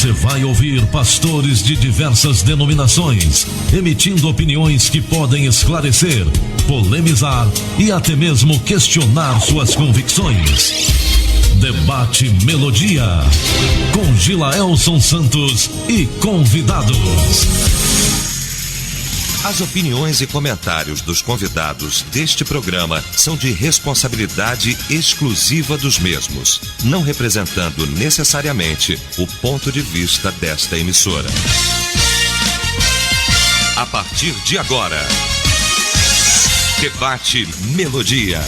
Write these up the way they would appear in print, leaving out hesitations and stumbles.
Você vai ouvir pastores de diversas denominações, emitindo opiniões que podem esclarecer, polemizar e até mesmo questionar suas convicções. Debate Melodia, com Gilaelson Santos e convidados. As opiniões e comentários dos convidados deste programa são de responsabilidade exclusiva dos mesmos, não representando necessariamente o ponto de vista desta emissora. A partir de agora, Debate Melodia.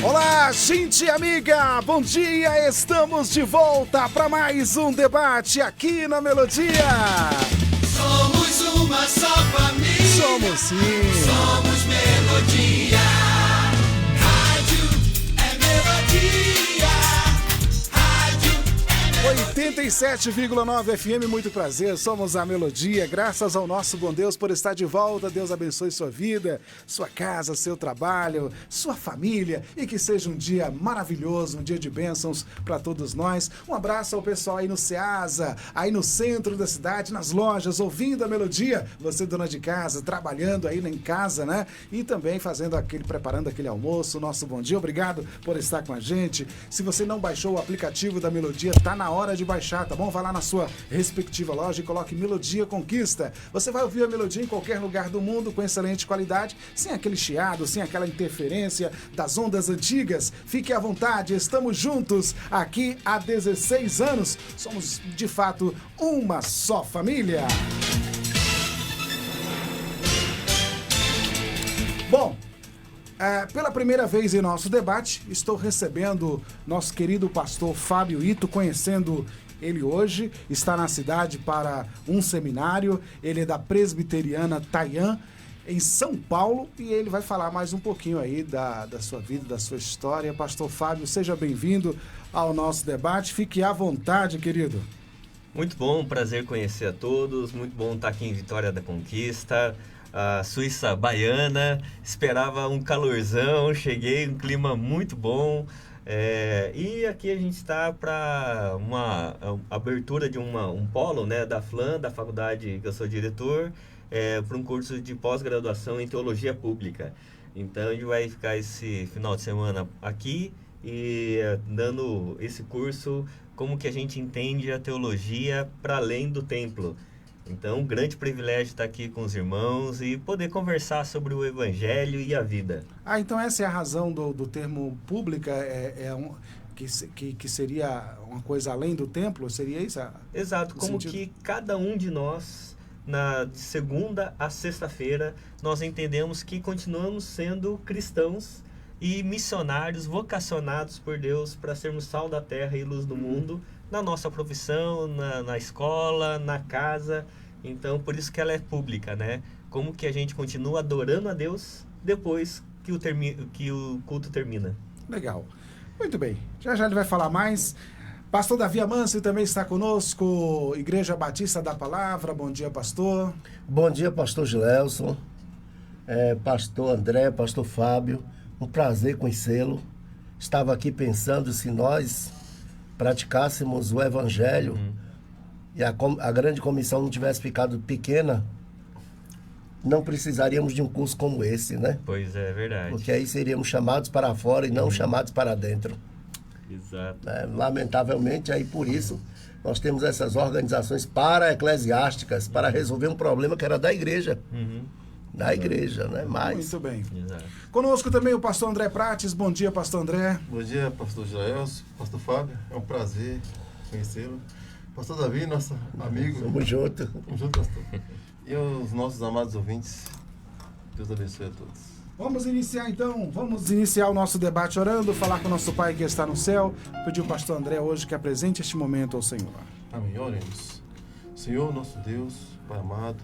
Olá, gente amiga, bom dia, estamos de volta para mais um debate aqui na Melodia. Somos uma só família. Somos sim. Somos Melodia. Rádio é Melodia. Rádio é Melodia. 87,9 FM, muito prazer, somos a Melodia, graças ao nosso bom Deus por estar de volta. Deus abençoe sua vida, sua casa, seu trabalho, sua família, e que seja um dia maravilhoso, um dia de bênçãos para todos nós. Um abraço ao pessoal aí no Ceasa, aí no centro da cidade, nas lojas, ouvindo a Melodia. Você, dona de casa, trabalhando aí em casa, né? E também preparando aquele almoço. Nosso bom dia, obrigado por estar com a gente. Se você não baixou o aplicativo da Melodia, tá na hora de baixar, tá bom? Vai lá na sua respectiva loja e coloque Melodia Conquista. Você vai ouvir a Melodia em qualquer lugar do mundo com excelente qualidade, sem aquele chiado, sem aquela interferência das ondas antigas. Fique à vontade, estamos juntos aqui há 16 anos. Somos, de fato, uma só família. Bom, pela primeira vez em nosso debate, estou recebendo nosso querido pastor Fábio Ito, conhecendo ele hoje, está na cidade para um seminário. Ele é da Presbiteriana Taian, em São Paulo, e ele vai falar mais um pouquinho aí da sua vida, da sua história. Pastor Fábio, seja bem-vindo ao nosso debate, fique à vontade, querido. Muito bom, prazer conhecer a todos, muito bom estar aqui em Vitória da Conquista, a Suíça baiana. Esperava um calorzão, cheguei, um clima muito bom. E aqui a gente está para uma abertura de um polo, né, da FLAM, da faculdade que eu sou diretor, para um curso de pós-graduação em Teologia Pública. Então a gente vai ficar esse final de semana aqui e dando esse curso, como que a gente entende a teologia para além do templo. Então, um grande privilégio estar aqui com os irmãos e poder conversar sobre o Evangelho e a vida. Então essa é a razão do termo pública, que seria uma coisa além do templo? Seria isso? Exato, como sentido? Que cada um de nós, de segunda a sexta-feira, nós entendemos que continuamos sendo cristãos e missionários vocacionados por Deus para sermos sal da terra e luz do mundo, na nossa profissão, na escola, na casa. Então, por isso que ela é pública, né? Como que a gente continua adorando a Deus depois que o culto termina. Legal. Muito bem. Já ele vai falar mais. Pastor Davi Amâncio também está conosco, Igreja Batista da Palavra. Bom dia, pastor. Bom dia, pastor Gilaelson, pastor André, pastor Fábio. Um prazer conhecê-lo. Estava aqui pensando, se nós praticássemos o Evangelho e a grande comissão não tivesse ficado pequena, não precisaríamos de um curso como esse, né? Pois é, verdade. Porque aí seríamos chamados para fora e não chamados para dentro. Exato. Lamentavelmente, aí por isso nós temos essas organizações para-eclesiásticas para resolver um problema que era da igreja. Da igreja, né? Mas... Muito bem. Exato. Conosco também o pastor André Prates. Bom dia, pastor André. Bom dia, pastor Gilaelson, pastor Fábio. É um prazer conhecê-lo. Pastor Davi, nosso amigo. Tamo junto. Tamo junto, pastor. E os nossos amados ouvintes. Deus abençoe a todos. Vamos iniciar o nosso debate orando, falar com o nosso Pai que está no céu. Pedir ao pastor André hoje que apresente este momento ao Senhor. Amém. Oremos. Senhor, nosso Deus, Pai amado,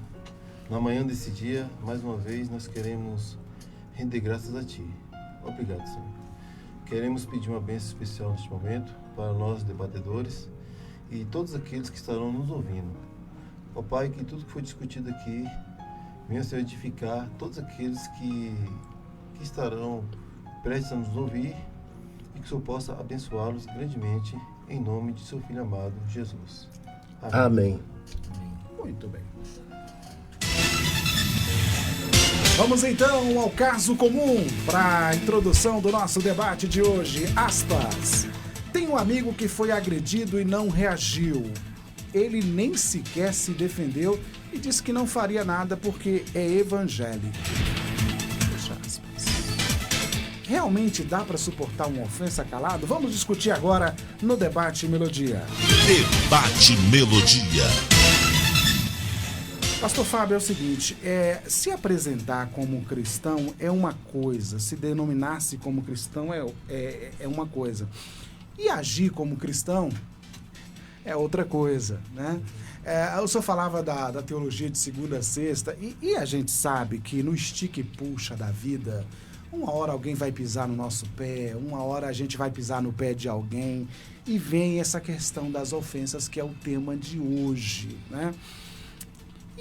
na manhã desse dia, mais uma vez, nós queremos render graças a Ti. Obrigado, Senhor. Queremos pedir uma bênção especial neste momento para nós, debatedores, e todos aqueles que estarão nos ouvindo. Ó Pai, que tudo que foi discutido aqui Venha, Senhor, edificar todos aqueles que estarão prestes a nos ouvir e que o Senhor possa abençoá-los grandemente, em nome de seu Filho amado, Jesus. Amém. Muito bem. Vamos então ao caso comum para a introdução do nosso debate de hoje. Aspas. Tem um amigo que foi agredido e não reagiu. Ele nem sequer se defendeu e disse que não faria nada porque é evangélico. Fecha aspas. Realmente dá para suportar uma ofensa calado? Vamos discutir agora no Debate Melodia. Debate Melodia. Pastor Fábio, é o seguinte, se apresentar como cristão é uma coisa, se denominar-se como cristão é uma coisa. E agir como cristão é outra coisa, né? O senhor falava da teologia de segunda a sexta, e a gente sabe que no estica e puxa da vida, uma hora alguém vai pisar no nosso pé, uma hora a gente vai pisar no pé de alguém, e vem essa questão das ofensas, que é o tema de hoje, né?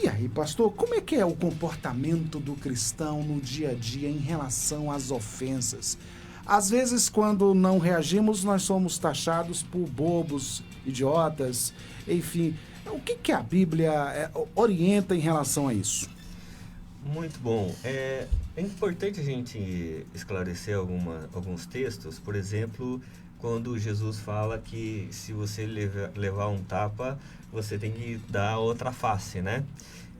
E aí, pastor, como é que é o comportamento do cristão no dia a dia em relação às ofensas? Às vezes, quando não reagimos, nós somos taxados por bobos, idiotas, enfim. O que a Bíblia orienta em relação a isso? Muito bom. É importante a gente esclarecer alguns textos. Por exemplo, quando Jesus fala que se você levar um tapa, você tem que dar outra face, né?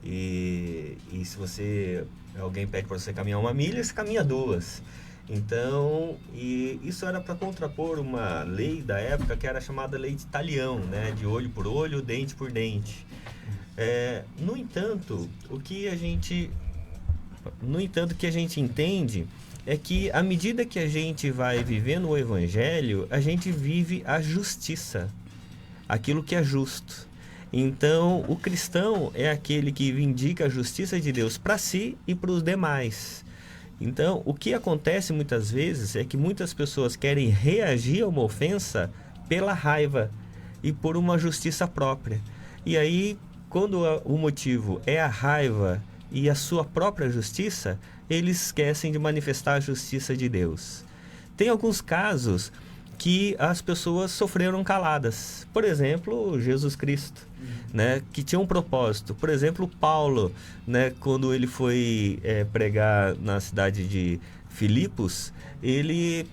E se alguém pede para você caminhar 1 milha, você caminha 2. Então, e isso era para contrapor uma lei da época que era chamada lei de talião, né? De olho por olho, dente por dente. No entanto, o que a gente entende é que à medida que a gente vai vivendo o Evangelho, a gente vive a justiça, aquilo que é justo. Então, o cristão é aquele que vindica a justiça de Deus para si e para os demais. Então, o que acontece muitas vezes é que muitas pessoas querem reagir a uma ofensa pela raiva e por uma justiça própria. E aí, quando o motivo é a raiva e a sua própria justiça, eles esquecem de manifestar a justiça de Deus. Tem alguns casos que as pessoas sofreram caladas. Por exemplo, Jesus Cristo, né, que tinha um propósito. Por exemplo, Paulo, né, quando ele foi pregar na cidade de Filipos, ele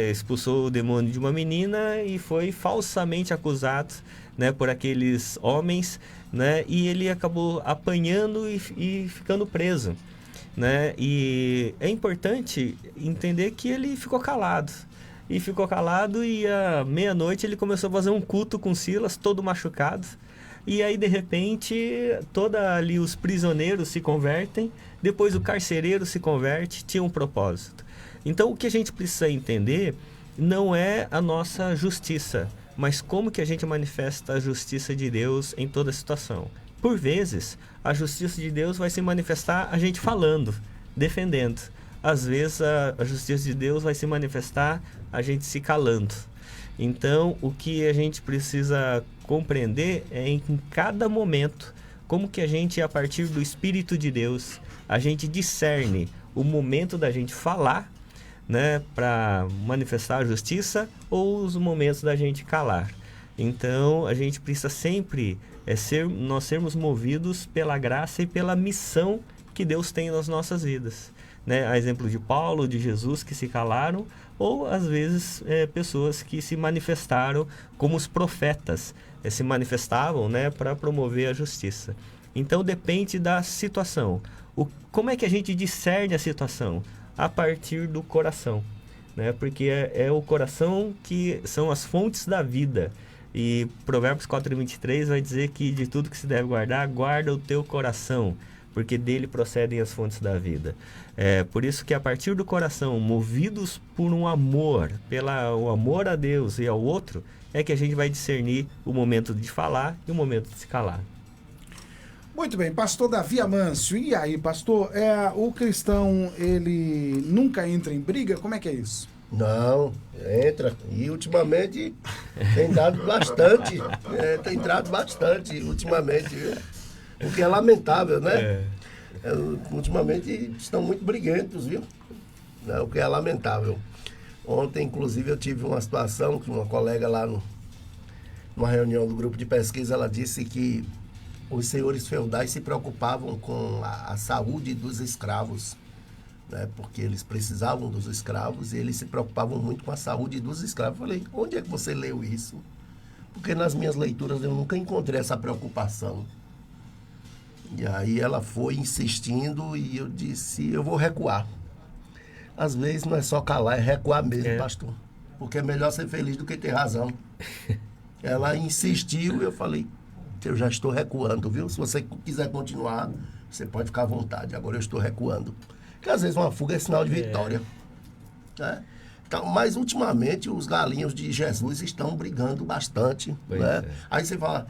expulsou o demônio de uma menina e foi falsamente acusado, né, por aqueles homens, né, e ele acabou apanhando e ficando preso, né? E é importante entender que ele ficou calado. E à meia-noite ele começou a fazer um culto com Silas, todo machucado. E aí, de repente, ali os prisioneiros se convertem, depois o carcereiro se converte, tinha um propósito. Então, o que a gente precisa entender não é a nossa justiça, mas como que a gente manifesta a justiça de Deus em toda situação. Por vezes, a justiça de Deus vai se manifestar a gente falando, defendendo. Às vezes, a justiça de Deus vai se manifestar a gente se calando. Então, o que a gente precisa compreender é em cada momento como que a gente, a partir do Espírito de Deus, a gente discerne o momento da gente falar, né, para manifestar a justiça, ou os momentos da gente calar. Então, a gente precisa sempre nós sermos movidos pela graça e pela missão que Deus tem nas nossas vidas, né? A exemplo de Paulo, de Jesus, que se calaram, ou às vezes pessoas que se manifestaram como os profetas, se manifestavam, né, para promover a justiça. Então depende da situação. Como é que a gente discerne a situação? A partir do coração, né? Porque é o coração que são as fontes da vida. E Provérbios 4:23 vai dizer que de tudo que se deve guardar, guarda o teu coração, porque dele procedem as fontes da vida. Por isso que a partir do coração, movidos por um amor, o amor a Deus e ao outro, é que a gente vai discernir o momento de falar e o momento de se calar. Muito bem, pastor Davi Amâncio. E aí, pastor, o cristão, ele nunca entra em briga? Como é que é isso? Não, entra. E ultimamente tem dado bastante. Tem entrado bastante ultimamente, viu? O que é lamentável, né? Ultimamente estão muito briguentos, viu? Né? O que é lamentável. Ontem, inclusive, eu tive uma situação que uma colega lá numa reunião do grupo de pesquisa, ela disse que os senhores feudais se preocupavam com a saúde dos escravos, né? Porque eles precisavam dos escravos e eles se preocupavam muito com a saúde dos escravos. Eu falei, onde é que você leu isso? Porque nas minhas leituras eu nunca encontrei essa preocupação. E aí ela foi insistindo e eu disse, eu vou recuar. Às vezes não é só calar, é recuar mesmo, pastor. Porque é melhor ser feliz do que ter razão. Ela insistiu e eu falei, eu já estou recuando, viu? Se você quiser continuar, você pode ficar à vontade. Agora eu estou recuando. Porque às vezes uma fuga é sinal de vitória. Né? Então, mas ultimamente os galinhos de Jesus estão brigando bastante. Né? Aí você fala,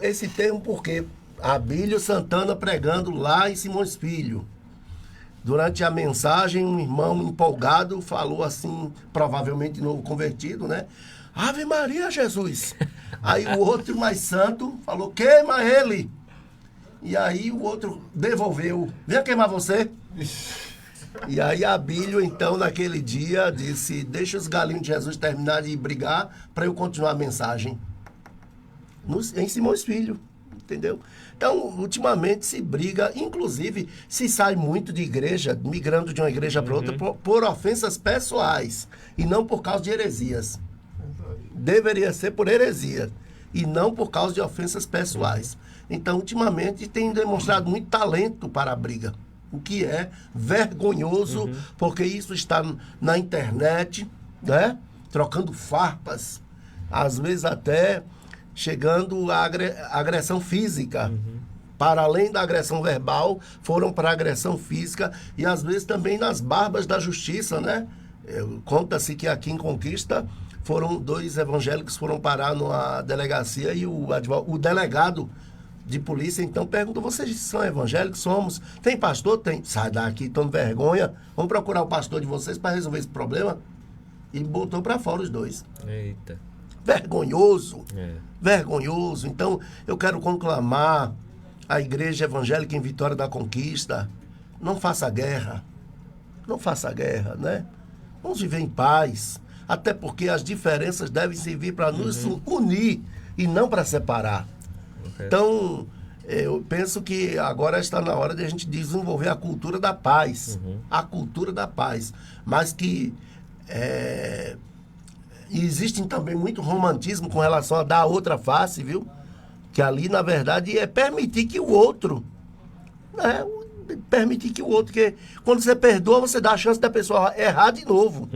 esse termo porque Abílio Santana pregando lá em Simões Filho. Durante a mensagem, um irmão empolgado falou assim, provavelmente novo convertido, né? Ave Maria, Jesus! Aí o outro mais santo falou, queima ele! E aí o outro devolveu, venha queimar você! E aí Abílio, então, naquele dia, disse, deixa os galinhos de Jesus terminar de brigar para eu continuar a mensagem. Em Simões Filho, entendeu? Então, ultimamente se briga, inclusive se sai muito de igreja, migrando de uma igreja para outra, por ofensas pessoais e não por causa de heresias. Deveria ser por heresia e não por causa de ofensas pessoais. Então, ultimamente tem demonstrado muito talento para a briga, o que é vergonhoso, porque isso está na internet, né? Trocando farpas, às vezes até chegando à agressão física. Para além da agressão verbal, foram para a agressão física e às vezes também nas barbas da justiça, né? Conta-se que aqui em Conquista foram 2 evangélicos foram parar numa delegacia e o delegado de polícia então perguntou, vocês são evangélicos? Somos. Tem pastor? Tem. Sai daqui, tome vergonha. Vamos procurar o pastor de vocês para resolver esse problema. E botou para fora os 2. Eita. Vergonhoso. Vergonhoso. Então, eu quero conclamar a igreja evangélica em Vitória da Conquista. Não faça guerra. Não faça guerra, né? Vamos viver em paz. Até porque as diferenças devem servir para nos unir e não para separar. Então, eu penso que agora está na hora de a gente desenvolver a cultura da paz. A cultura da paz. Mas que existem também muito romantismo com relação a dar a outra face, viu? Que ali, na verdade, é permitir que o outro... Né? Permitir que o outro... Porque quando você perdoa, você dá a chance da pessoa errar de novo.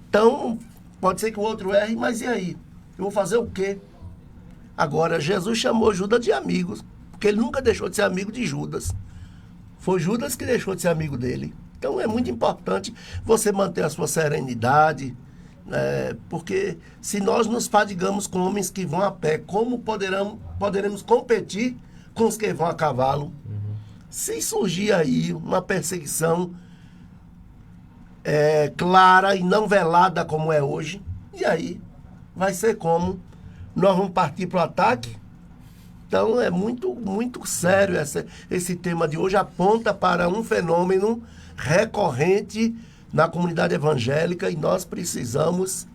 Então, pode ser que o outro erre, mas e aí? Eu vou fazer o quê? Agora, Jesus chamou Judas de amigos, porque ele nunca deixou de ser amigo de Judas. Foi Judas que deixou de ser amigo dele. Então, é muito importante você manter a sua serenidade, porque se nós nos fadigamos com homens que vão a pé, como poderemos competir com os que vão a cavalo? Se surgir aí uma perseguição clara e não velada como é hoje, e aí vai ser como? Nós vamos partir para o ataque? Então é muito, muito sério esse tema de hoje, aponta para um fenômeno recorrente na comunidade evangélica e nós precisamos,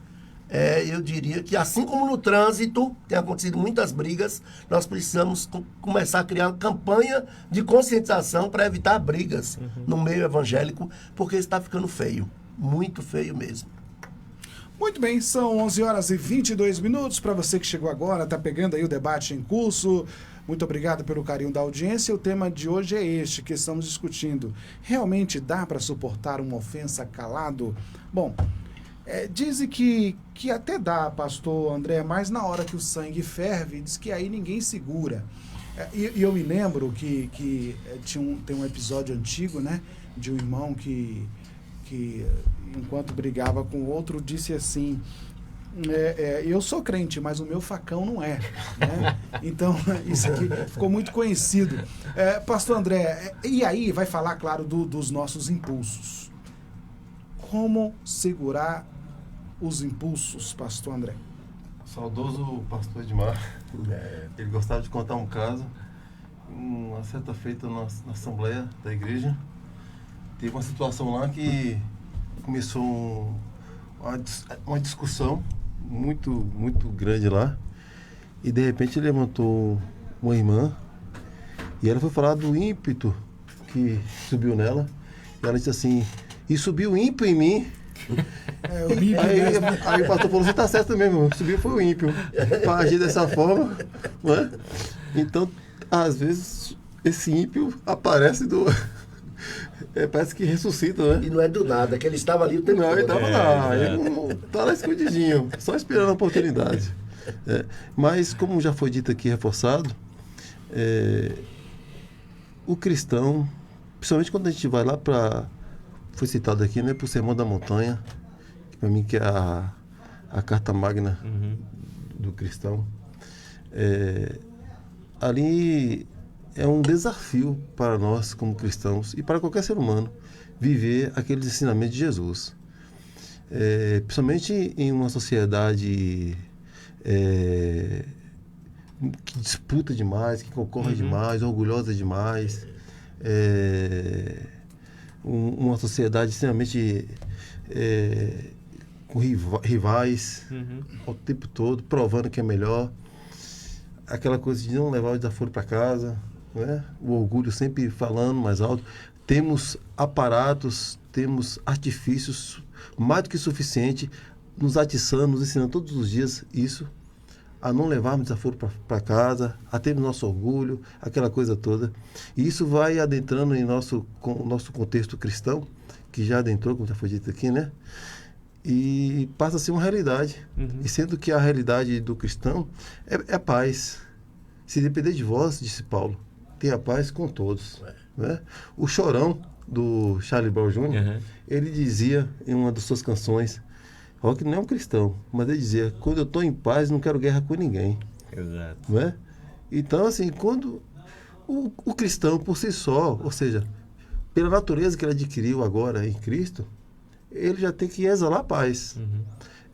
eu diria que assim como no trânsito tem acontecido muitas brigas, nós precisamos começar a criar uma campanha de conscientização para evitar brigas no meio evangélico, porque está ficando feio, muito feio mesmo. Muito bem, são 11h22. Para você que chegou agora, está pegando aí o debate em curso, muito obrigado pelo carinho da audiência. O tema de hoje é este que estamos discutindo. Realmente dá para suportar uma ofensa calado? Bom, dizem que até dá, pastor André, mas na hora que o sangue ferve, diz que aí ninguém segura. E eu me lembro que tem um episódio antigo, né, de um irmão que enquanto brigava com o outro, disse assim, eu sou crente, mas o meu facão não é. Né? Então, isso aqui ficou muito conhecido. Pastor André, e aí vai falar, claro, dos nossos impulsos. Como segurar os impulsos, pastor André? O saudoso pastor Edmar, ele gostava de contar um caso uma certa feita na assembleia da igreja, teve uma situação lá que começou uma discussão muito grande lá, e de repente levantou uma irmã e ela foi falar do ímpeto que subiu nela, e ela disse assim: e subiu ímpio em mim. Aí o pastor falou: você tá certo mesmo, subiu foi o ímpio para agir dessa forma, não é? Então, às vezes esse ímpio aparece parece que ressuscita, né? E não é do nada, que ele estava ali o tempo todo. Não, ele estava lá, ele tá lá escondidinho, só esperando a oportunidade. Mas, como já foi dito aqui, reforçado, o cristão, principalmente quando a gente vai lá para... Foi citado aqui, né, para o Sermão da Montanha, que para mim que é a carta magna do cristão. Ali é um desafio para nós como cristãos e para qualquer ser humano viver aqueles ensinamentos de Jesus. Principalmente em uma sociedade que disputa demais, que concorre demais, orgulhosa demais, uma sociedade extremamente com rivais o tempo todo, provando que é melhor, aquela coisa de não levar o desaforo para casa, né? O orgulho sempre falando mais alto. Temos aparatos, temos artifícios mais do que suficiente, nos atiçando, nos ensinando todos os dias isso, a não levarmos desaforo para casa, a termos nosso orgulho, aquela coisa toda. E isso vai adentrando em nosso contexto cristão, que já adentrou, como já foi dito aqui, né? E passa a ser uma realidade. E sendo que a realidade do cristão é a paz. Se depender de vós, disse Paulo, tenha paz com todos. Né? O Chorão, do Charlie Brown Jr., ele dizia em uma das suas canções, Rock não é um cristão, mas ele dizia: quando eu estou em paz, não quero guerra com ninguém. Exato. Né? Então, assim, quando o cristão por si só, ou seja, pela natureza que ele adquiriu agora em Cristo, ele já tem que exalar a paz.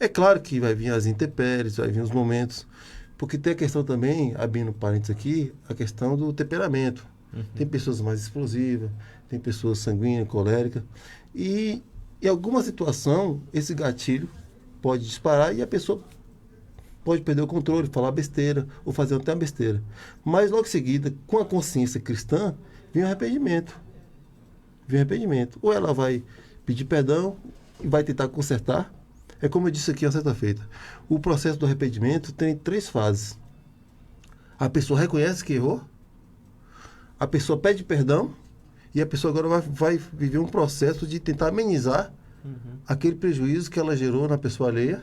É claro que vai vir as intempéries, vai vir os momentos, porque tem a questão também, abrindo parênteses aqui, a questão do temperamento. Tem pessoas mais explosivas, tem pessoas sanguíneas, coléricas, e em alguma situação esse gatilho pode disparar e a pessoa pode perder o controle, falar besteira ou fazer até uma besteira. Mas logo em seguida, com a consciência cristã, vem o arrependimento. Ou ela vai pedir perdão e vai tentar consertar. É como eu disse aqui na sexta-feira. O processo do arrependimento tem 3 fases. A pessoa reconhece que errou, a pessoa pede perdão e a pessoa agora vai viver um processo de tentar amenizar aquele prejuízo que ela gerou na pessoa alheia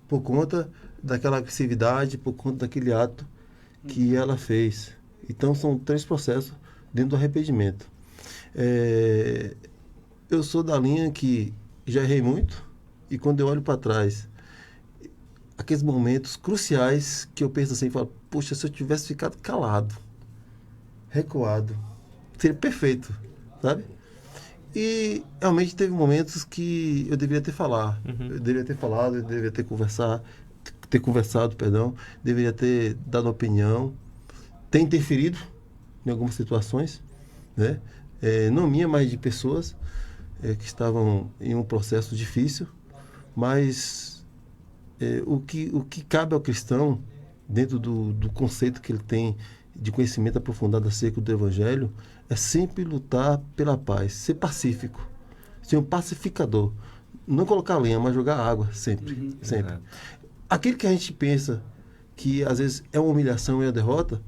por conta daquela agressividade, por conta daquele ato que ela fez. Então, são 3 processos dentro do arrependimento. Eu sou da linha que já errei muito, e quando eu olho para trás, aqueles momentos cruciais que eu penso assim, falo, poxa, se eu tivesse ficado calado, recuado, seria perfeito, sabe? E realmente teve momentos que eu deveria ter falado. Eu deveria ter falado, eu deveria ter conversado, deveria ter dado opinião, ter interferido em algumas situações, né? Não minha, mas de pessoas que estavam em um processo difícil, mas o que cabe ao cristão, dentro do conceito que ele tem de conhecimento aprofundado acerca do Evangelho, é sempre lutar pela paz, ser pacífico, ser um pacificador, não colocar lenha, mas jogar água, sempre. Aquele que a gente pensa que às vezes é uma humilhação e a derrota,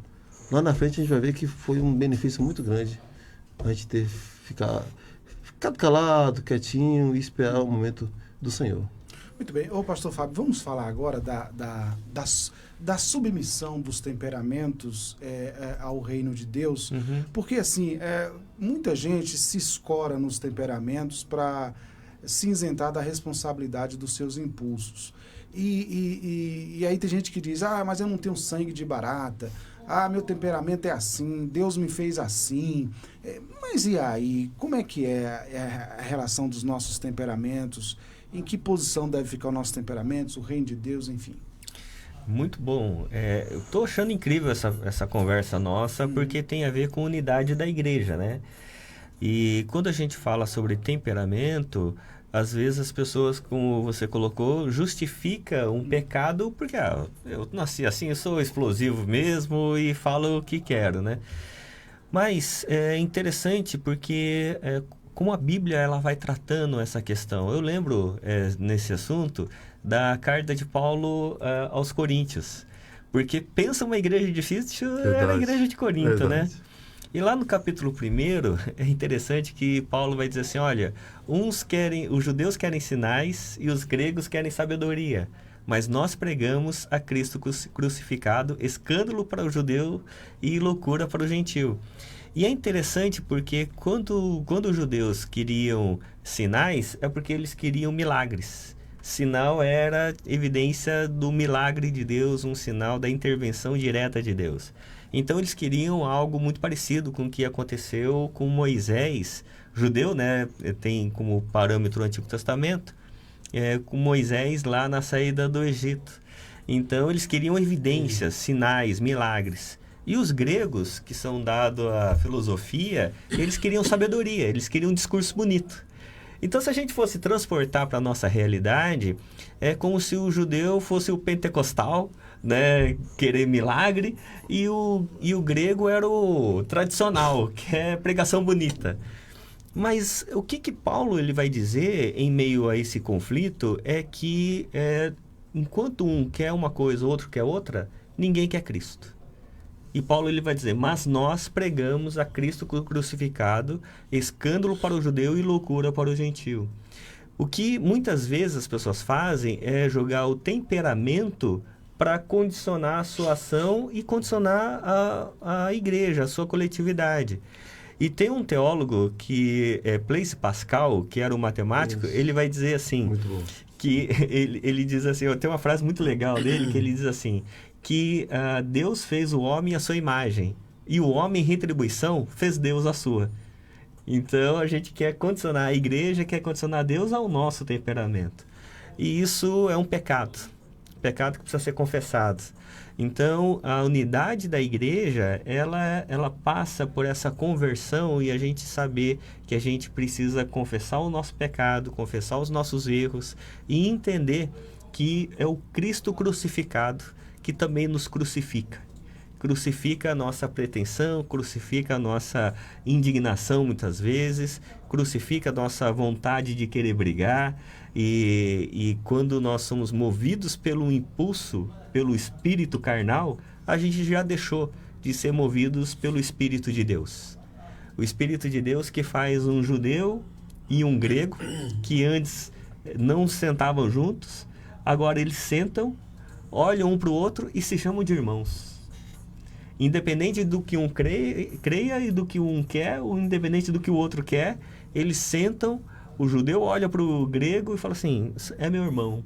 lá na frente a gente vai ver que foi um benefício muito grande a gente ter ficado calado, quietinho e esperar o momento do Senhor. Muito bem. Ô, pastor Fábio, vamos falar agora da submissão dos temperamentos ao reino de Deus, porque assim, muita gente se escora nos temperamentos para se isentar da responsabilidade dos seus impulsos. E aí tem gente que diz, mas eu não tenho sangue de barata, meu temperamento é assim, Deus me fez assim. Mas e aí, como é que é a relação dos nossos temperamentos? Em que posição deve ficar o nosso temperamento, o reino de Deus, enfim? Muito bom. Eu estou achando incrível essa conversa nossa, porque tem a ver com unidade da igreja, né? E quando a gente fala sobre temperamento, às vezes as pessoas, como você colocou, justifica um pecado porque eu nasci assim, eu sou explosivo mesmo e falo o que quero, né? Mas é interessante porque como a Bíblia ela vai tratando essa questão. Eu lembro nesse assunto da carta de Paulo aos Coríntios, porque pensa uma igreja difícil, era a igreja de Corinto, né? E lá no capítulo 1, é interessante que Paulo vai dizer assim, olha, os judeus querem sinais e os gregos querem sabedoria, mas nós pregamos a Cristo crucificado, escândalo para o judeu e loucura para o gentil. E é interessante porque quando os judeus queriam sinais, é porque eles queriam milagres. Sinal era evidência do milagre de Deus, um sinal da intervenção direta de Deus. Então eles queriam algo muito parecido com o que aconteceu com Moisés, judeu, né? Tem como parâmetro o Antigo Testamento, com Moisés lá na saída do Egito. Então eles queriam evidências, sinais, milagres. E os gregos, que são dados à filosofia, eles queriam sabedoria, eles queriam um discurso bonito. Então, se a gente fosse transportar para a nossa realidade, é como se o judeu fosse o pentecostal, né, querer milagre, e o grego era o tradicional, que é pregação bonita. Mas o que Paulo ele vai dizer em meio a esse conflito é que enquanto um quer uma coisa, o outro quer outra, ninguém quer Cristo. E Paulo ele vai dizer, mas nós pregamos a Cristo crucificado, escândalo para o judeu e loucura para o gentil. O que muitas vezes as pessoas fazem é jogar o temperamento para condicionar a sua ação e condicionar a igreja, a sua coletividade. E tem um teólogo que é Blaise Pascal, que era um matemático, ele vai dizer assim, que ele diz assim, tem uma frase muito legal dele, que ele diz assim, que Deus fez o homem à sua imagem, e o homem, em retribuição, fez Deus à sua. Então, a gente quer condicionar a igreja, quer condicionar Deus ao nosso temperamento. E isso é um pecado que precisa ser confessado. Então, a unidade da igreja, ela passa por essa conversão e a gente saber que a gente precisa confessar o nosso pecado, confessar os nossos erros e entender que é o Cristo crucificado que também nos crucifica. Crucifica a nossa pretensão, crucifica a nossa indignação muitas vezes, crucifica a nossa vontade de querer brigar e quando nós somos movidos pelo impulso, pelo espírito carnal, a gente já deixou de ser movidos pelo Espírito de Deus. O Espírito de Deus que faz um judeu e um grego que antes não sentavam juntos, agora eles sentam, olham um para o outro e se chamam de irmãos. Independente do que um creia e do que um quer, ou independente do que o outro quer, eles sentam, o judeu olha para o grego e fala assim, é meu irmão.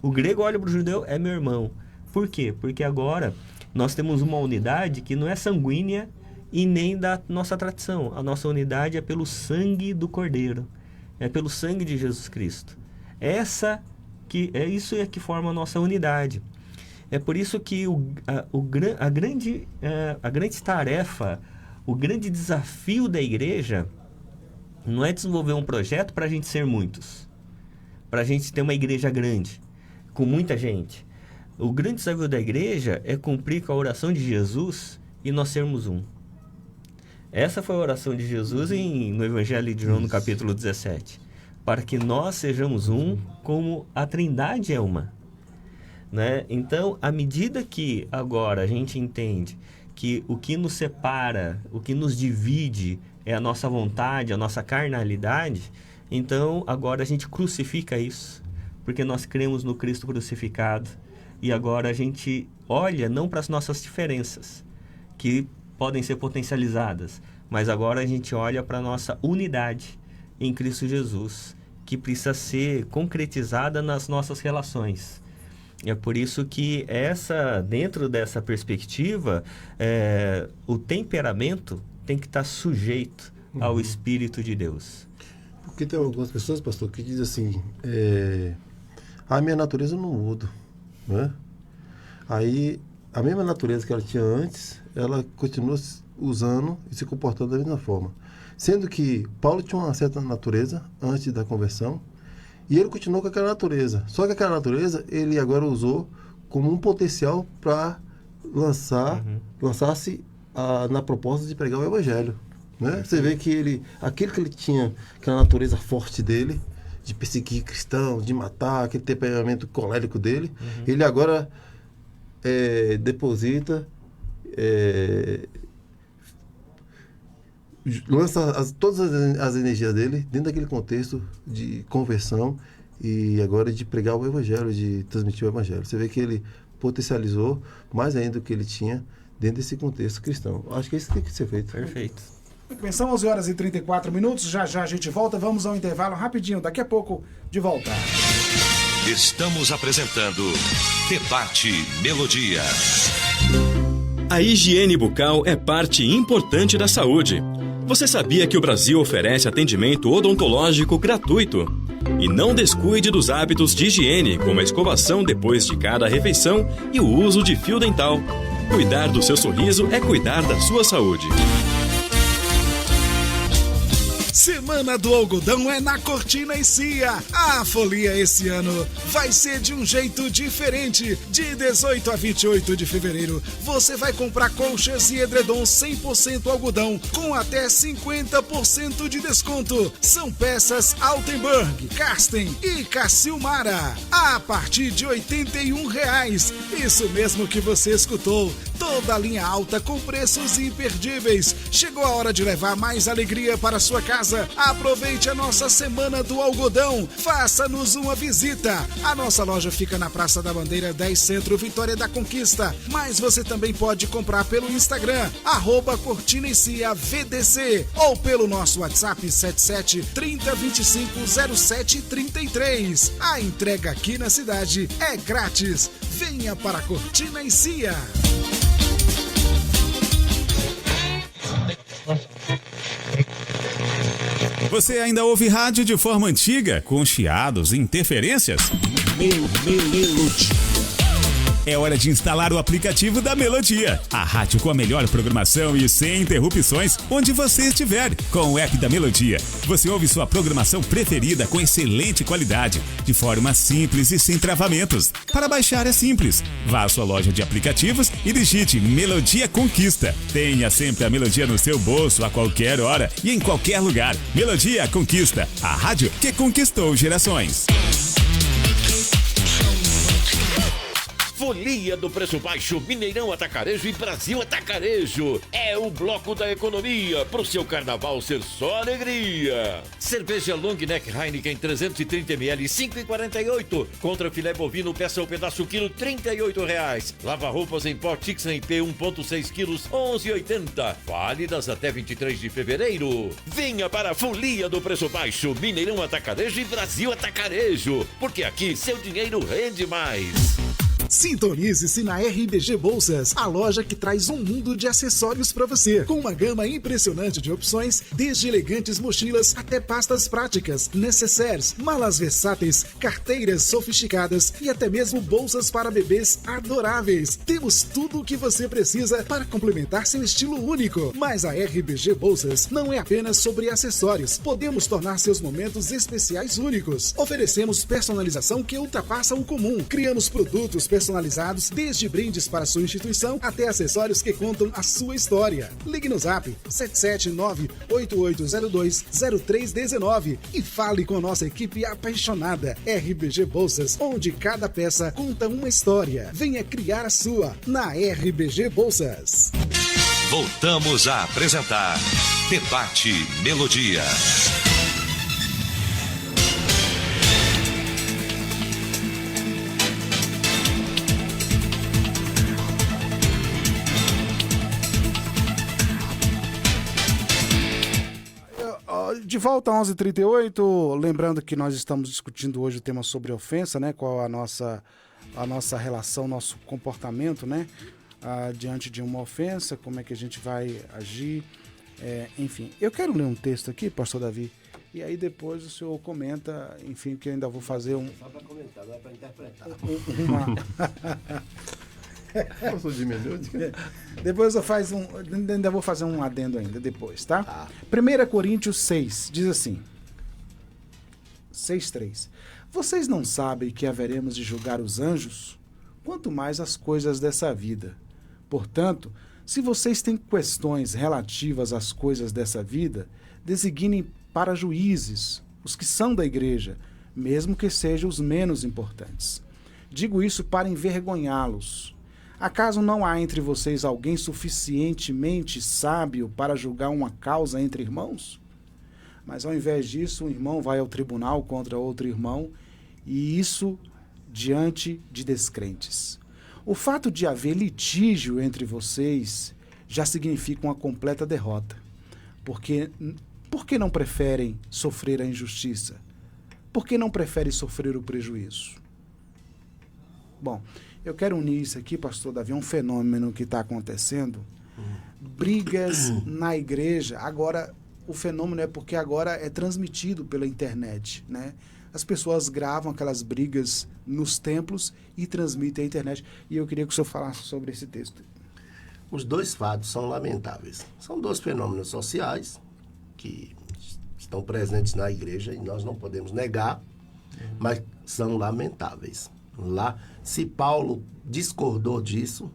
O grego olha para o judeu, é meu irmão. Por quê? Porque agora nós temos uma unidade que não é sanguínea e nem da nossa tradição. A nossa unidade é pelo sangue do Cordeiro, é pelo sangue de Jesus Cristo. Isso é que forma a nossa unidade. É por isso que a grande tarefa, o grande desafio da igreja não é desenvolver um projeto para a gente ser muitos, para a gente ter uma igreja grande, com muita gente. O grande desafio da igreja é cumprir com a oração de Jesus e nós sermos um. Essa foi a oração de Jesus no Evangelho de João, no capítulo 17. Para que nós sejamos um, como a Trindade é uma. Né? Então, à medida que agora a gente entende que o que nos separa, o que nos divide é a nossa vontade, a nossa carnalidade, então agora a gente crucifica isso, porque nós cremos no Cristo crucificado e agora a gente olha não para as nossas diferenças, que podem ser potencializadas, mas agora a gente olha para a nossa unidade em Cristo Jesus, que precisa ser concretizada nas nossas relações. É por isso que dentro dessa perspectiva, o temperamento tem que estar sujeito ao Espírito de Deus. Porque tem algumas pessoas, pastor, que dizem assim, a minha natureza não muda, né? Aí, a mesma natureza que ela tinha antes, ela continua usando e se comportando da mesma forma. Sendo que Paulo tinha uma certa natureza antes da conversão, e ele continuou com aquela natureza. Só que aquela natureza, ele agora usou como um potencial para lançar-se na proposta de pregar o Evangelho. Né? Você vê que aquilo que ele tinha, aquela natureza forte dele, de perseguir cristãos, de matar, aquele temperamento colérico dele, ele agora deposita, lança todas as energias dele dentro daquele contexto de conversão e agora de pregar o Evangelho, de transmitir o Evangelho. Você vê que ele potencializou mais ainda o que ele tinha dentro desse contexto cristão. Acho que isso tem que ser feito. Perfeito. Muito bem, são 11 horas e 34 minutos. Já a gente volta. Vamos ao intervalo rapidinho. Daqui a pouco, de volta. Estamos apresentando Debate Melodia. A higiene bucal é parte importante da saúde. Você sabia que o Brasil oferece atendimento odontológico gratuito? E não descuide dos hábitos de higiene, como a escovação depois de cada refeição e o uso de fio dental. Cuidar do seu sorriso é cuidar da sua saúde. Semana do Algodão é na Cortina e Cia. A folia esse ano vai ser de um jeito diferente. De 18 a 28 de fevereiro, você vai comprar colchas e edredom 100% algodão com até 50% de desconto. São peças Altenburg, Karsten e Cacilmara a partir de R$ 81. Isso mesmo que você escutou. Toda a linha alta com preços imperdíveis. Chegou a hora de levar mais alegria para sua casa. Aproveite a nossa Semana do Algodão. Faça-nos uma visita. A nossa loja fica na Praça da Bandeira 10 Centro, Vitória da Conquista. Mas você também pode comprar pelo Instagram, @CortinaECiaVDC, ou pelo nosso WhatsApp 77 30 25 07 33. A entrega aqui na cidade é grátis. Venha para a Cortina e Cia. Você ainda ouve rádio de forma antiga, com chiados e interferências? Melodia. É hora de instalar o aplicativo da Melodia. A rádio com a melhor programação e sem interrupções, onde você estiver. Com o app da Melodia, você ouve sua programação preferida com excelente qualidade, de forma simples e sem travamentos. Para baixar é simples. Vá à sua loja de aplicativos e digite Melodia Conquista. Tenha sempre a Melodia no seu bolso a qualquer hora e em qualquer lugar. Melodia Conquista, a rádio que conquistou gerações. Folia do Preço Baixo, Mineirão Atacarejo e Brasil Atacarejo. É o bloco da economia, pro seu carnaval ser só alegria. Cerveja Long Neck Heineken 330ml, 5,48. Contra filé bovino, peça o pedaço quilo, R$38. Lava-roupas em pó Tixan IP 1,6 quilos, 11,80. Válidas até 23 de fevereiro. Venha para a Folia do Preço Baixo, Mineirão Atacarejo e Brasil Atacarejo. Porque aqui seu dinheiro rende mais. Sintonize-se na RBG Bolsas, a loja que traz um mundo de acessórios para você, com uma gama impressionante de opções, desde elegantes mochilas até pastas práticas, necessaires, malas versáteis, carteiras sofisticadas e até mesmo bolsas para bebês adoráveis. Temos tudo o que você precisa para complementar seu estilo único. Mas a RBG Bolsas não é apenas sobre acessórios. Podemos tornar seus momentos especiais únicos. Oferecemos personalização que ultrapassa o comum. Criamos produtos personalizados, desde brindes para sua instituição até acessórios que contam a sua história. Ligue no zap 779-8802-0319 e fale com a nossa equipe apaixonada. RBG Bolsas, onde cada peça conta uma história. Venha criar a sua na RBG Bolsas. Voltamos a apresentar Debate Melodia. De volta às 11h38, lembrando que nós estamos discutindo hoje o tema sobre ofensa, né? Qual a nossa relação, nosso comportamento, né? Diante de uma ofensa, como é que a gente vai agir, enfim. Eu quero ler um texto aqui, pastor Davi, e aí depois o senhor comenta, enfim, que eu ainda vou fazer Só para comentar, não é para interpretar. Pastor diminuiu. Depois ainda vou fazer um adendo ainda depois, tá? 1 Coríntios 6, diz assim, 6:3. Vocês não sabem que haveremos de julgar os anjos? Quanto mais as coisas dessa vida. Portanto, se vocês têm questões relativas às coisas dessa vida, designem para juízes, os que são da igreja, mesmo que sejam os menos importantes. Digo isso para envergonhá-los. Acaso não há entre vocês alguém suficientemente sábio para julgar uma causa entre irmãos? Mas ao invés disso, um irmão vai ao tribunal contra outro irmão, e isso diante de descrentes. O fato de haver litígio entre vocês já significa uma completa derrota. Por que não preferem sofrer a injustiça? Por que não preferem sofrer o prejuízo? Bom, eu quero unir isso aqui, pastor Davi, um fenômeno que está acontecendo. Brigas na igreja. Agora, o fenômeno é porque agora é transmitido pela internet, né? As pessoas gravam aquelas brigas nos templos e transmitem à internet. E eu queria que o senhor falasse sobre esse texto. Os dois fatos são lamentáveis. São dois fenômenos sociais que estão presentes na igreja e nós não podemos negar, mas são lamentáveis. Lá, se Paulo discordou disso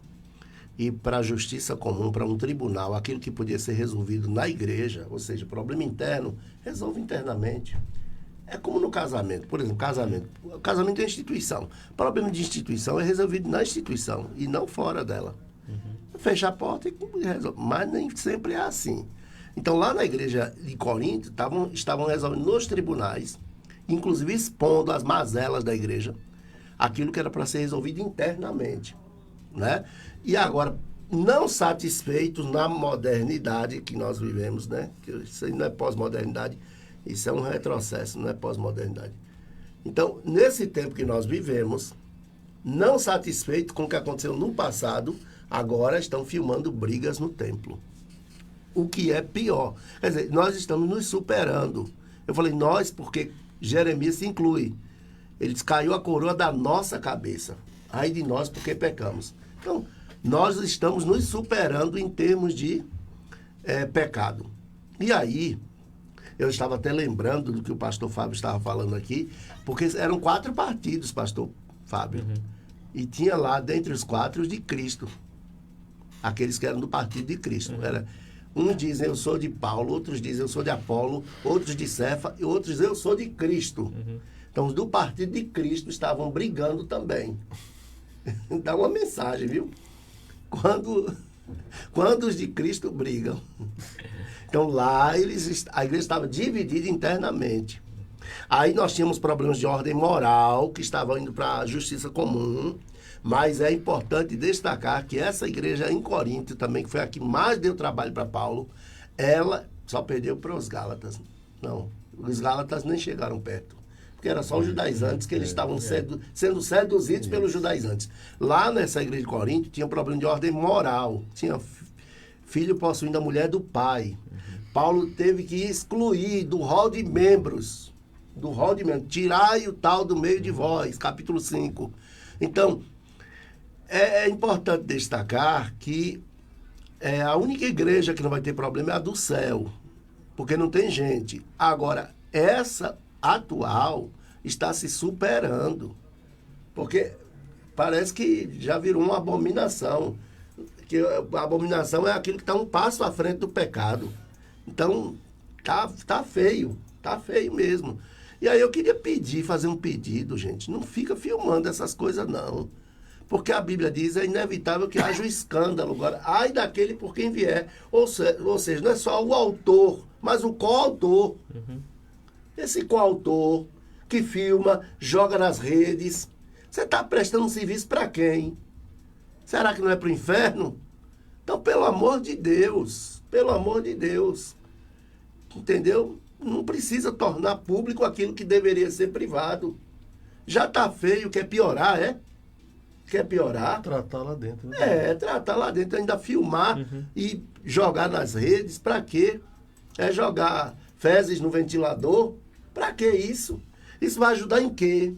e para a justiça comum, para um tribunal, aquilo que podia ser resolvido na igreja, ou seja, problema interno, resolve internamente. É como no casamento. Por exemplo, o casamento é instituição. O problema de instituição é resolvido na instituição e não fora dela. Fecha a porta e resolve. Mas nem sempre é assim. Então, lá na igreja de Corinto, estavam resolvendo nos tribunais, inclusive expondo as mazelas da igreja, aquilo que era para ser resolvido internamente, né? E agora, não satisfeitos na modernidade que nós vivemos, né? Que isso aí não é pós-modernidade, isso é um retrocesso, não é pós-modernidade. Então, nesse tempo que nós vivemos, não satisfeitos com o que aconteceu no passado, agora estão filmando brigas no templo. O que é pior. Quer dizer, nós estamos nos superando. Eu falei nós porque Jeremias se inclui. Ele diz, caiu a coroa da nossa cabeça. Ai de nós porque pecamos. Então, nós estamos nos superando em termos de pecado. E aí, eu estava até lembrando do que o pastor Fábio estava falando aqui, porque eram 4 partidos, pastor Fábio. E tinha lá, dentre os 4, os de Cristo. Aqueles que eram do partido de Cristo. Uns dizem, eu sou de Paulo, outros dizem, eu sou de Apolo, outros de Cefa, e outros, eu sou de Cristo. Então, os do partido de Cristo estavam brigando também. Dá uma mensagem, viu? Quando os de Cristo brigam. Então, lá, a igreja estava dividida internamente. Aí nós tínhamos problemas de ordem moral, que estavam indo para a justiça comum. Mas é importante destacar que essa igreja em Corinto também, que foi a que mais deu trabalho para Paulo, ela só perdeu para os Gálatas. Não, os Gálatas nem chegaram perto. Porque era só os judaizantes que eles estavam sendo seduzidos pelos judaizantes. Lá nessa igreja de Corinto tinha um problema de ordem moral. Tinha filho possuindo a mulher do pai. Paulo teve que excluir do rol de membros. Tirai o tal do meio de vós. Capítulo 5. Então, é importante destacar que a única igreja que não vai ter problema é a do céu. Porque não tem gente. Agora, essa atual está se superando. Porque parece que já virou uma abominação. Que a abominação é aquilo que está um passo à frente do pecado. Então, tá feio. Tá feio mesmo. E aí eu queria fazer um pedido, gente. Não fica filmando essas coisas, não. Porque a Bíblia diz, é inevitável que haja um escândalo. Agora, ai daquele por quem vier. Ou seja, não é só o autor, mas o coautor. Esse coautor que filma, joga nas redes. Você está prestando um serviço para quem? Será que não é para o inferno? Então, pelo amor de Deus, entendeu? Não precisa tornar público aquilo que deveria ser privado. Já está feio, quer piorar, é? Quer piorar? Tratar lá dentro. Né? Tratar lá dentro, ainda filmar e jogar nas redes. Para quê? É jogar fezes no ventilador? Para que isso? Isso vai ajudar em quê?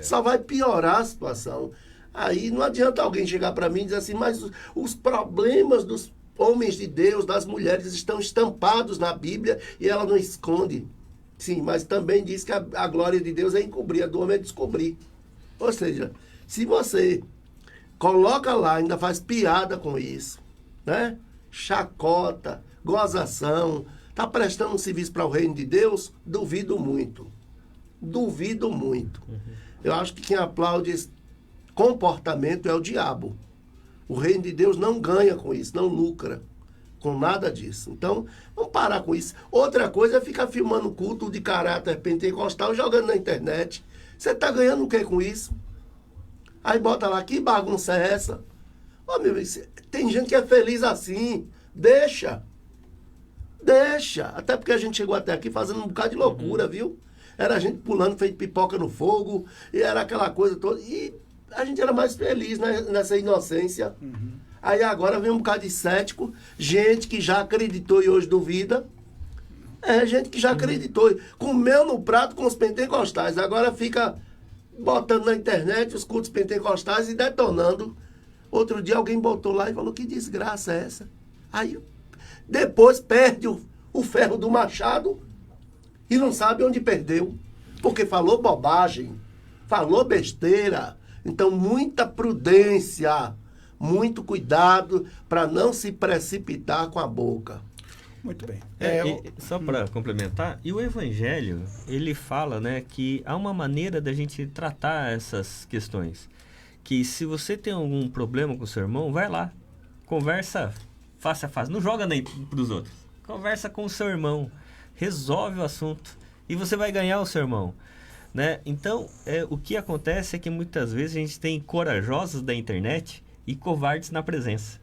Só vai piorar a situação. Aí não adianta alguém chegar para mim e dizer assim, mas os problemas dos homens de Deus, das mulheres, estão estampados na Bíblia e ela não esconde. Sim, mas também diz que a glória de Deus é encobrir, a do homem é descobrir. Ou seja, se você coloca lá, ainda faz piada com isso, né? Chacota, gozação, está prestando um serviço para o reino de Deus, duvido muito. Duvido muito. Eu acho que quem aplaude esse comportamento é o diabo. O reino de Deus não ganha com isso, não lucra com nada disso. Então, vamos parar com isso. Outra coisa é ficar filmando culto de caráter pentecostal, jogando na internet. Você está ganhando o que com isso? Aí bota lá, que bagunça é essa? Ô, meu, tem gente que é feliz assim. Deixa. Até porque a gente chegou até aqui fazendo um bocado de loucura, viu? Era a gente pulando, feito pipoca no fogo, e era aquela coisa toda. E a gente era mais feliz, né, nessa inocência. Aí agora vem um bocado de cético, gente que já acreditou e hoje duvida. Gente que já acreditou. Comeu no prato com os pentecostais. Agora fica botando na internet os cultos pentecostais e detonando. Outro dia alguém botou lá e falou, que desgraça é essa? Aí depois perde o ferro do machado e não sabe onde perdeu. Porque falou bobagem, falou besteira. Então, muita prudência, muito cuidado para não se precipitar com a boca. Muito bem. Só para complementar, e o Evangelho, ele fala, né, que há uma maneira da gente tratar essas questões. Que se você tem algum problema com o seu irmão, vai lá, conversa face a face, não joga nem para os outros. Conversa com o seu irmão, resolve o assunto e você vai ganhar o seu irmão. Né? Então, o que acontece é que muitas vezes a gente tem corajosos da internet e covardes na presença.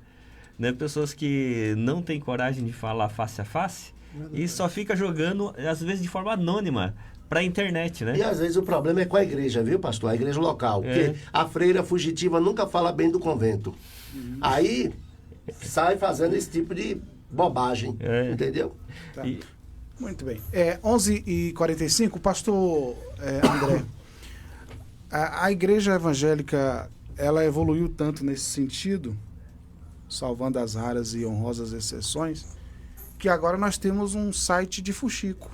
Né? Pessoas que não têm coragem de falar face a face e só fica jogando, às vezes de forma anônima, para a internet. Né? E às vezes o problema é com a igreja, viu, pastor? A igreja local. Porque a freira fugitiva nunca fala bem do convento. Aí sai fazendo esse tipo de bobagem. Entendeu? Tá. Muito bem. 11h45, pastor André, a igreja evangélica, ela evoluiu tanto nesse sentido, salvando as raras e honrosas exceções, que agora nós temos um site de fuxico.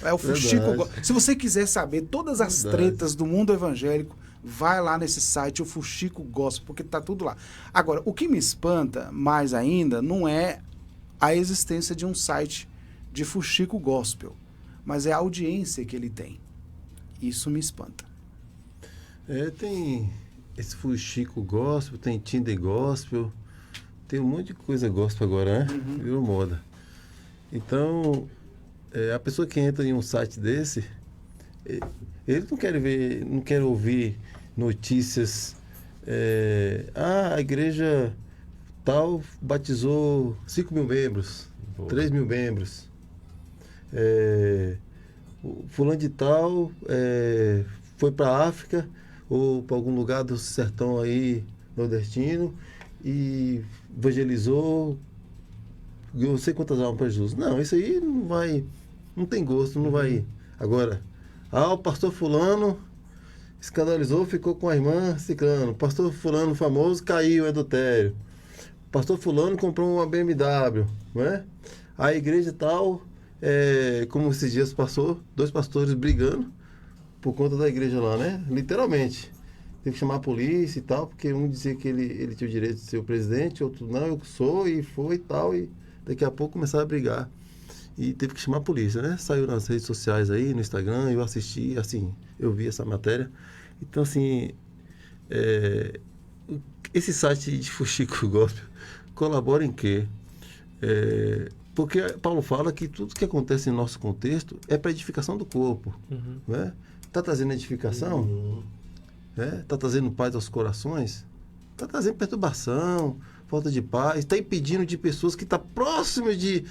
É o Fuxico. Se você quiser saber todas as tretas do mundo evangélico, vai lá nesse site, o Fuxico Gospel, porque tá tudo lá. Agora, o que me espanta mais ainda não é a existência de um site de Fuxico Gospel, mas é a audiência que ele tem. Isso me espanta. Tem esse Fuxico Gospel, tem Tinder Gospel, tem um monte de coisa gospel agora, né? Virou moda. Então, a pessoa que entra em um site desse, ele não quer ouvir notícias. A igreja tal batizou 5 mil membros, 3 mil membros. O fulano de tal foi para a África ou para algum lugar do sertão aí nordestino e evangelizou, eu não sei quantas almas para Jesus. Não, isso aí não vai, não tem gosto, não vai. Agora, o pastor fulano escandalizou, ficou com a irmã ciclano. Pastor fulano famoso caiu em adultério. Pastor fulano comprou uma BMW, não é? A igreja tal, como esses dias passou, 2 pastores brigando por conta da igreja lá, né? Literalmente. Teve que chamar a polícia e tal, porque um dizia que ele tinha o direito de ser o presidente, outro não, eu sou, e foi e tal, e daqui a pouco começaram a brigar. E teve que chamar a polícia, né? Saiu nas redes sociais aí, no Instagram, eu assisti, assim, eu vi essa matéria. Então, assim, esse site de Fuxico Gospel colabora em quê? Porque Paulo fala que tudo que acontece em nosso contexto é para edificação do corpo. Né? Tá trazendo edificação? Está trazendo paz aos corações, está trazendo perturbação, falta de paz, está impedindo de pessoas que estão próximas de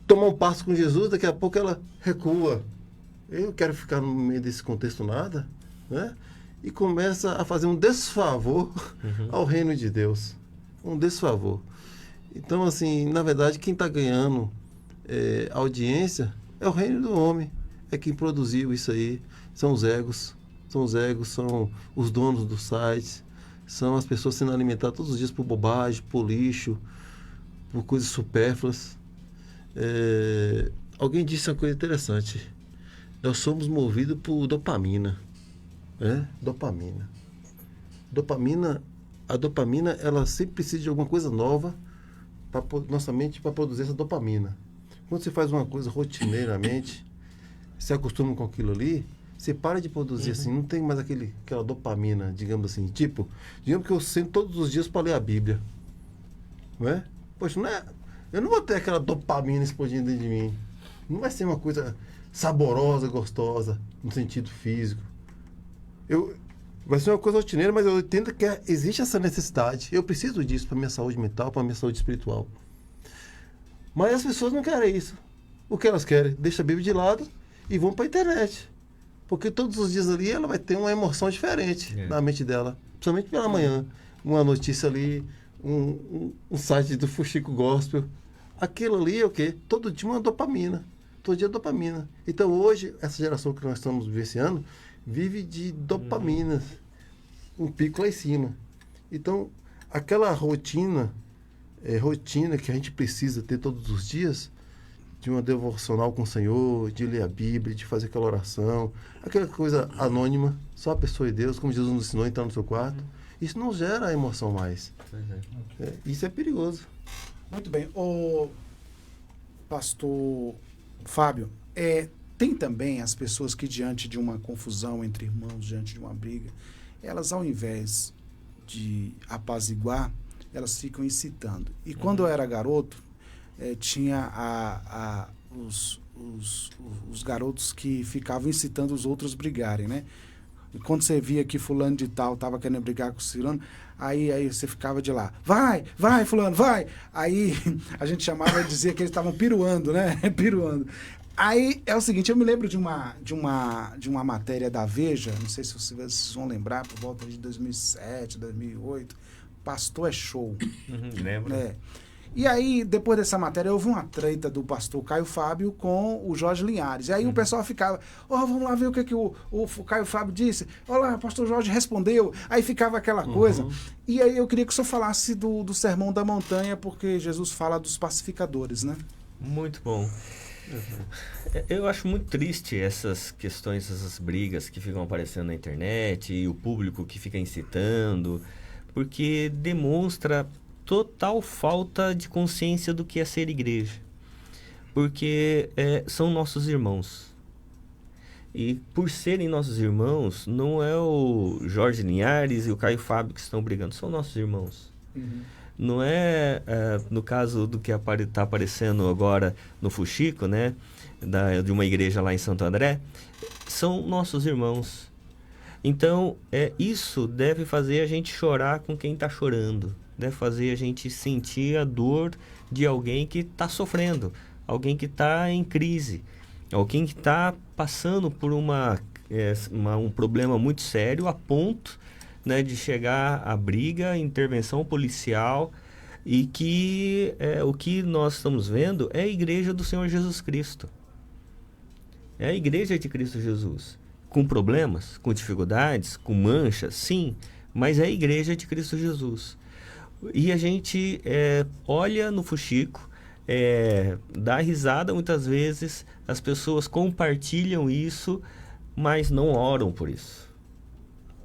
tomar um passo com Jesus, daqui a pouco ela recua. Eu não quero ficar no meio desse contexto nada, né? E começa a fazer um desfavor ao reino de Deus, um desfavor. Então, assim, na verdade, quem está ganhando audiência é o reino do homem, é quem produziu isso aí. São os egos, são os donos dos sites, são as pessoas sendo alimentadas todos os dias por bobagem, por lixo, por coisas supérfluas. Alguém disse uma coisa interessante. Nós somos movidos por dopamina. Dopamina. A dopamina, ela sempre precisa de alguma coisa nova para nossa mente, para produzir essa dopamina. Quando você faz uma coisa rotineiramente, se acostuma com aquilo ali, você para de produzir assim, não tem mais aquela dopamina, digamos assim. Tipo, digamos que eu sento todos os dias para ler a Bíblia. Não é? Poxa, eu não vou ter aquela dopamina explodindo dentro de mim. Não vai ser uma coisa saborosa, gostosa, no sentido físico. Vai ser uma coisa rotineira, mas eu entendo que existe essa necessidade. Eu preciso disso para minha saúde mental, para minha saúde espiritual. Mas as pessoas não querem isso. O que elas querem? Deixa a Bíblia de lado e vão para a internet. Porque todos os dias ali ela vai ter uma emoção diferente na mente dela. Principalmente pela manhã. Uma notícia ali, um site do Fuxico Gospel. Aquilo ali é o quê? Todo dia uma dopamina. Todo dia dopamina. Então hoje, essa geração que nós estamos vivenciando, vive de dopaminas. Um pico lá em cima. Então, aquela rotina que a gente precisa ter todos os dias, de uma devocional com o Senhor, de ler a Bíblia, de fazer aquela oração, aquela coisa anônima, só a pessoa e Deus, como Jesus nos ensinou, entrar no seu quarto, isso não gera emoção mais. Isso é perigoso. Muito bem. O pastor Fábio, tem também as pessoas que diante de uma confusão entre irmãos, diante de uma briga, elas ao invés de apaziguar, elas ficam incitando. E quando eu era garoto, tinha os garotos que ficavam incitando os outros brigarem, né? E quando você via que fulano de tal estava querendo brigar com o fulano, aí você ficava de lá, vai fulano, vai! Aí a gente chamava e dizia que eles estavam piruando, né? Piruando. Aí é o seguinte, eu me lembro de uma matéria da Veja, não sei se vocês vão lembrar, por volta de 2007, 2008, Pastor é Show. Lembro. E aí, depois dessa matéria, houve uma treta do pastor Caio Fábio com o Jorge Linhares. E aí o pessoal ficava, vamos lá ver o que o Caio Fábio disse. Olha lá, o pastor Jorge respondeu. Aí ficava aquela coisa. E aí eu queria que o senhor falasse do Sermão da Montanha, porque Jesus fala dos pacificadores, né? Muito bom. Eu acho muito triste essas questões, essas brigas que ficam aparecendo na internet e o público que fica incitando, porque demonstra total falta de consciência do que é ser igreja. Porque são nossos irmãos. E por serem nossos irmãos, não é o Jorge Linhares e o Caio Fábio que estão brigando, são nossos irmãos. Não no caso do que está aparecendo agora no Fuxico, né, de uma igreja lá em Santo André, são nossos irmãos. Então, isso deve fazer a gente chorar com quem está chorando, deve fazer a gente sentir a dor de alguém que está sofrendo, alguém que está em crise, alguém que está passando por um problema muito sério a ponto, né, de chegar à briga, intervenção policial, e que o que nós estamos vendo é a igreja do Senhor Jesus Cristo. É a igreja de Cristo Jesus. Com problemas, com dificuldades, com manchas, sim, mas é a igreja de Cristo Jesus. E a gente olha no Fuxico, dá risada muitas vezes, as pessoas compartilham isso, mas não oram por isso.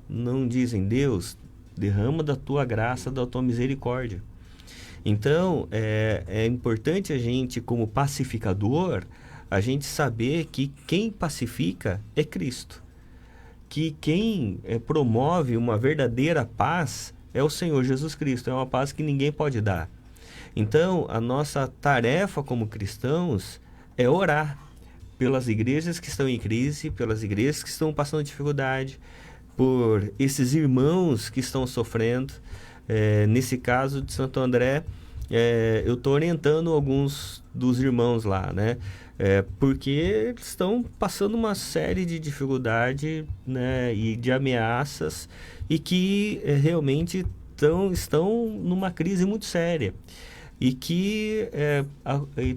Não dizem, Deus, derrama da tua graça, da tua misericórdia. Então, é importante a gente, como pacificador, a gente saber que quem pacifica é Cristo. Que quem promove uma verdadeira paz é o Senhor Jesus Cristo. É uma paz que ninguém pode dar. Então, a nossa tarefa como cristãos é orar pelas igrejas que estão em crise, pelas igrejas que estão passando dificuldade, por esses irmãos que estão sofrendo. Nesse caso de Santo André, eu estou orientando alguns dos irmãos lá, né? Porque eles estão passando uma série de dificuldade, né, e de ameaças, e que realmente estão numa crise muito séria. E que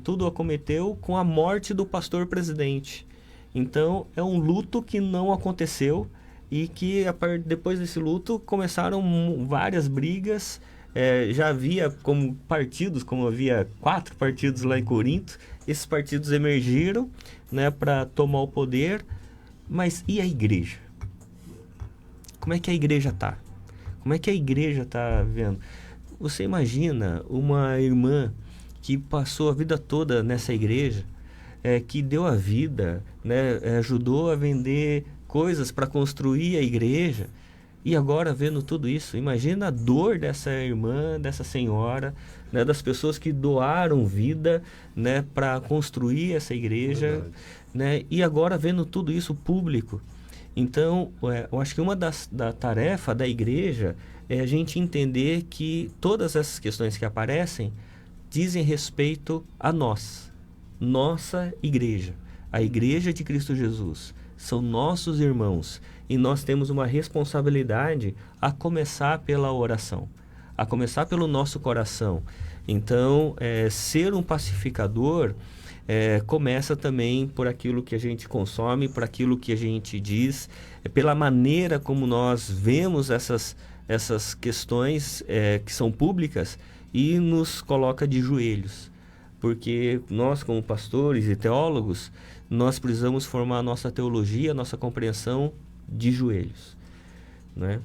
tudo acometeu com a morte do pastor presidente. Então, é um luto que não aconteceu e que depois desse luto começaram várias brigas. Já havia como havia 4 partidos lá em Corinto. Esses partidos emergiram, né, para tomar o poder. Mas e a igreja? Como é que a igreja está? Como é que a igreja está vendo? Você imagina uma irmã que passou a vida toda nessa igreja, que deu a vida, né, ajudou a vender coisas para construir a igreja, e agora vendo tudo isso, imagina a dor dessa irmã, dessa senhora, né, das pessoas que doaram vida, né, para construir essa igreja, né, e agora vendo tudo isso público. Então, eu acho que uma da tarefa da igreja é a gente entender que todas essas questões que aparecem dizem respeito a nós, nossa igreja, a igreja de Cristo Jesus. São nossos irmãos e nós temos uma responsabilidade a começar pela oração, a começar pelo nosso coração. Então, ser um pacificador começa também por aquilo que a gente consome, por aquilo que a gente diz, pela maneira como nós vemos essas questões que são públicas e nos coloca de joelhos. Porque nós, como pastores e teólogos, nós precisamos formar a nossa teologia, a nossa compreensão de joelhos, né?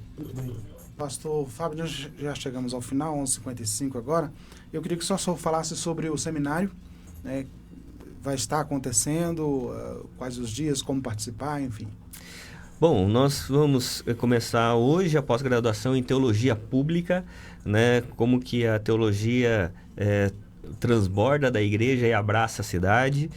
Pastor Fábio, nós já chegamos ao final, 11h55 agora. Eu queria que o senhor falasse sobre o seminário, né? Vai estar acontecendo, quais os dias, como participar, enfim. Bom, nós vamos começar hoje a pós-graduação em Teologia Pública, né? Como que a teologia transborda da igreja e abraça a cidade.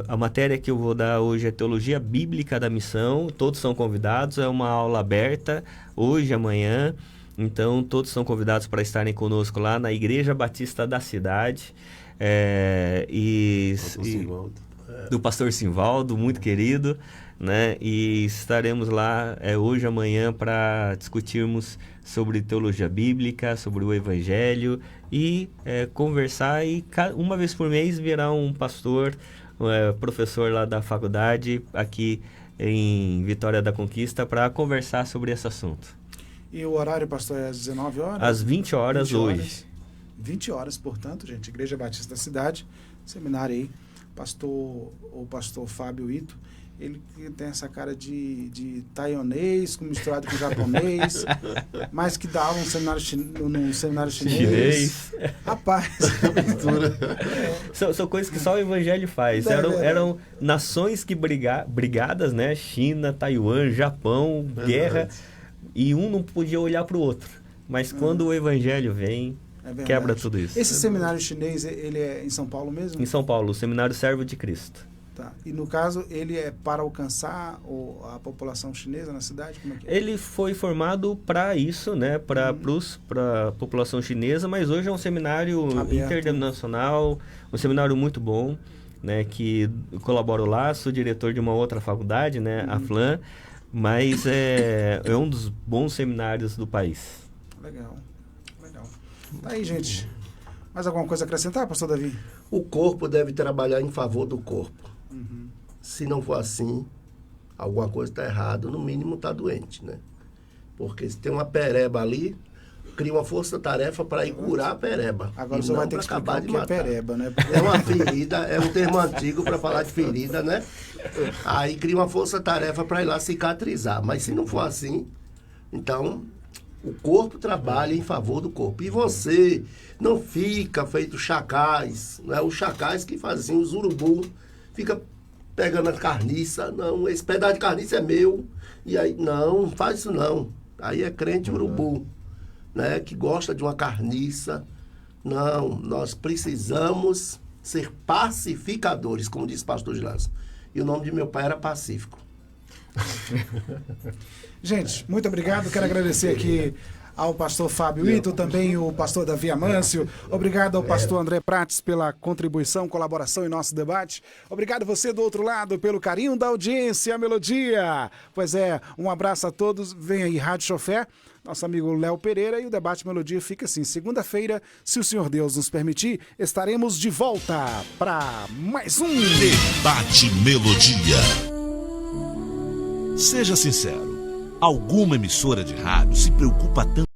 A matéria que eu vou dar hoje é Teologia Bíblica da Missão. Todos são convidados, é uma aula aberta, hoje e amanhã. Então, todos são convidados para estarem conosco lá na Igreja Batista da cidade. Do pastor Simvaldo, muito querido, né? E estaremos lá hoje e amanhã para discutirmos sobre teologia bíblica, sobre o evangelho e conversar, e uma vez por mês virá um pastor, professor lá da faculdade aqui em Vitória da Conquista para conversar sobre esse assunto. E o horário, pastor, é às 19 horas? Às 20 horas hoje. 20 horas, portanto, gente, Igreja Batista da Cidade, seminário aí, o pastor Fábio Ito, ele tem essa cara de taiwanês misturado com japonês, mas que dava um seminário chinês. Rapaz, são coisas que só o evangelho faz. Eram nações que brigadas, né? China, Taiwan, Japão, guerra, e um não podia olhar para o outro. Mas quando o evangelho vem, quebra tudo isso. Esse seminário chinês, ele é em São Paulo mesmo? Em São Paulo, o Seminário Servo de Cristo. Tá. E no caso, ele é para alcançar a população chinesa na cidade? Como é que é? Ele foi formado para isso, né? Para a população chinesa, mas hoje é um seminário internacional, um seminário muito bom, né? Que colaboro lá, sou diretor de uma outra faculdade, né? A FLAM, mas é um dos bons seminários do país. Legal. Tá aí, gente. Mais alguma coisa a acrescentar, pastor Davi? O corpo deve trabalhar em favor do corpo. Se não for assim, alguma coisa está errada, no mínimo está doente, né? Porque se tem uma pereba ali, cria uma força-tarefa para ir curar a pereba. Agora você vai ter que explicar o que é pereba, né? É uma ferida, é um termo antigo para falar de ferida, né? Aí cria uma força-tarefa para ir lá cicatrizar. Mas se não for assim, então o corpo trabalha em favor do corpo. E você não fica feito chacais, né? Os chacais que faziam os urubu, fica pegando a carniça, não, esse pedaço de carniça é meu, e aí, não faz isso não. Aí é crente urubu, né, que gosta de uma carniça. Não, nós precisamos ser pacificadores, como disse o pastor Gilácio. E o nome de meu pai era Pacífico. Gente, muito obrigado, quero agradecer aqui ao pastor Fábio Ito, também o pastor Davi Amâncio. Obrigado ao pastor André Prates pela contribuição, colaboração em nosso debate. Obrigado você do outro lado pelo carinho da audiência, a melodia. Pois é, um abraço a todos. Vem aí, Rádio Chofé. nosso amigo Léo Pereira, e o Debate Melodia fica assim. Segunda-feira, se o Senhor Deus nos permitir, estaremos de volta para mais um Debate Melodia. Seja sincero, alguma emissora de rádio se preocupa tanto